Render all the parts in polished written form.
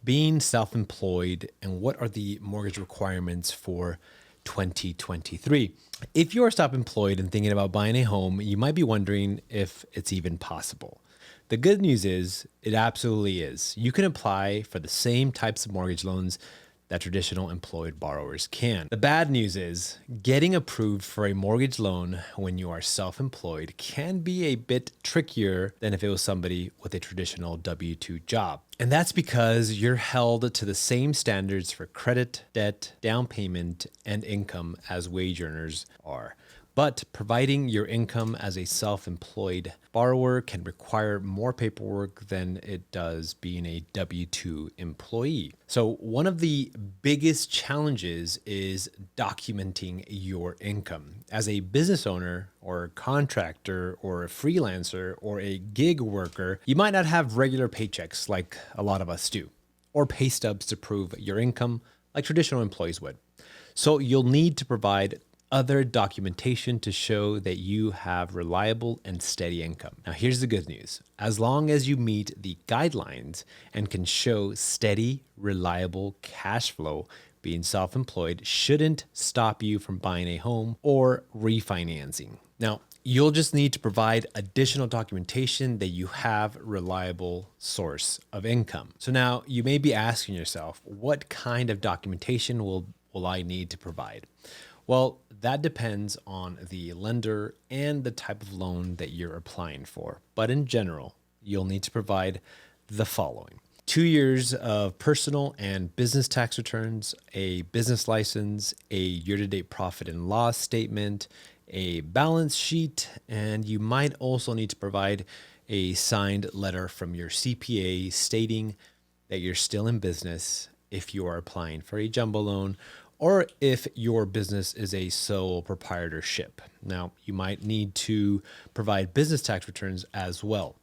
being self-employed and what are the mortgage requirements for 2023. If you are self-employed and thinking about buying a home, you might be wondering if it's even possible. The good news is it absolutely is. You can apply for the same types of mortgage loans that traditional employed borrowers can. The bad news is getting approved for a mortgage loan when you are self-employed can be a bit trickier than if it was somebody with a traditional W-2 job. And that's because you're held to the same standards for credit, debt, down payment, and income as wage earners are. But providing your income as a self-employed borrower can require more paperwork than it does being a W-2 employee. So one of the biggest challenges is documenting your income. As a business owner or a contractor or a freelancer or a gig worker, you might not have regular paychecks like a lot of us do, or pay stubs to prove your income like traditional employees would. So you'll need to provide other documentation to show that you have reliable and steady income. Now, here's the good news. As long as you meet the guidelines and can show steady, reliable cash flow, being self-employed shouldn't stop you from buying a home or refinancing. Now, you'll just need to provide additional documentation that you have reliable source of income. So now you may be asking yourself, what kind of documentation will I need to provide? Well, that depends on the lender and the type of loan that you're applying for. But in general, you'll need to provide the following: 2 years of personal and business tax returns, a business license, a year-to-date profit and loss statement, a balance sheet, and you might also need to provide a signed letter from your CPA stating that you're still in business if you are applying for a jumbo loan, or if your business is a sole proprietorship. Now, you might need to provide business tax returns as well.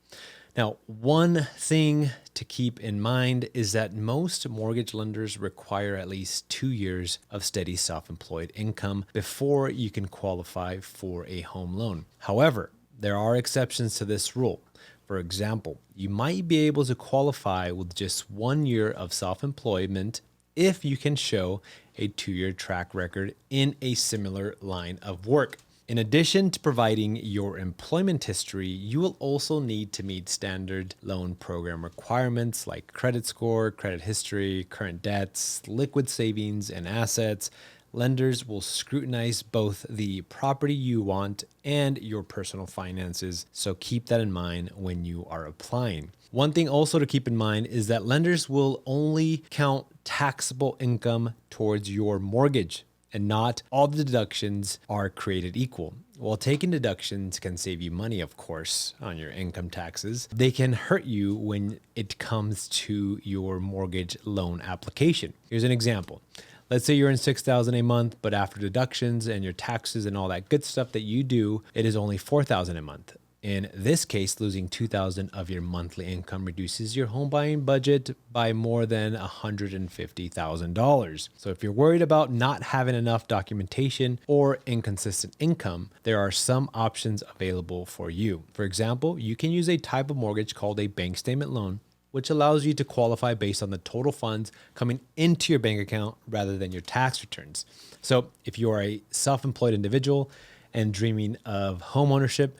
Now, one thing to keep in mind is that most mortgage lenders require at least 2 years of steady self-employed income before you can qualify for a home loan. However, there are exceptions to this rule. For example, you might be able to qualify with just 1 year of self-employment if you can show a 2-year track record in a similar line of work. In addition to providing your employment history, you will also need to meet standard loan program requirements like credit score, credit history, current debts, liquid savings, and assets. Lenders will scrutinize both the property you want and your personal finances, so keep that in mind when you are applying. One thing also to keep in mind is that lenders will only count taxable income towards your mortgage, and not all the deductions are created equal. While taking deductions can save you money, of course, on your income taxes, they can hurt you when it comes to your mortgage loan application. Here's an example. Let's say you're in $6,000 a month, but after deductions and your taxes and all that good stuff that you do, it is only $4,000 a month. In this case, losing $2,000 of your monthly income reduces your home buying budget by more than $150,000. So if you're worried about not having enough documentation or inconsistent income, there are some options available for you. For example, you can use a type of mortgage called a bank statement loan, which allows you to qualify based on the total funds coming into your bank account rather than your tax returns. So if you are a self-employed individual and dreaming of homeownership,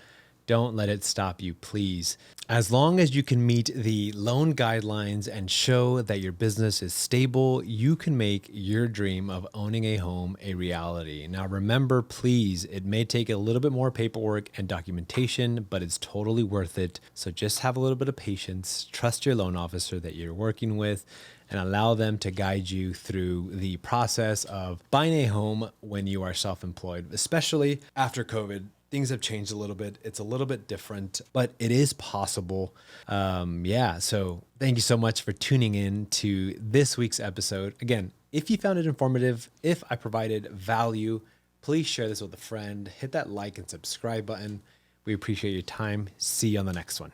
don't let it stop you, please. As long as you can meet the loan guidelines and show that your business is stable, you can make your dream of owning a home a reality. Now, remember, please, it may take a little bit more paperwork and documentation, but it's totally worth it. So just have a little bit of patience, trust your loan officer that you're working with, and allow them to guide you through the process of buying a home when you are self-employed, especially after COVID. Things have changed a little bit. It's a little bit different, but it is possible. So thank you so much for tuning in to this week's episode. Again, if you found it informative, if I provided value, please share this with a friend. Hit that like and subscribe button. We appreciate your time. See you on the next one.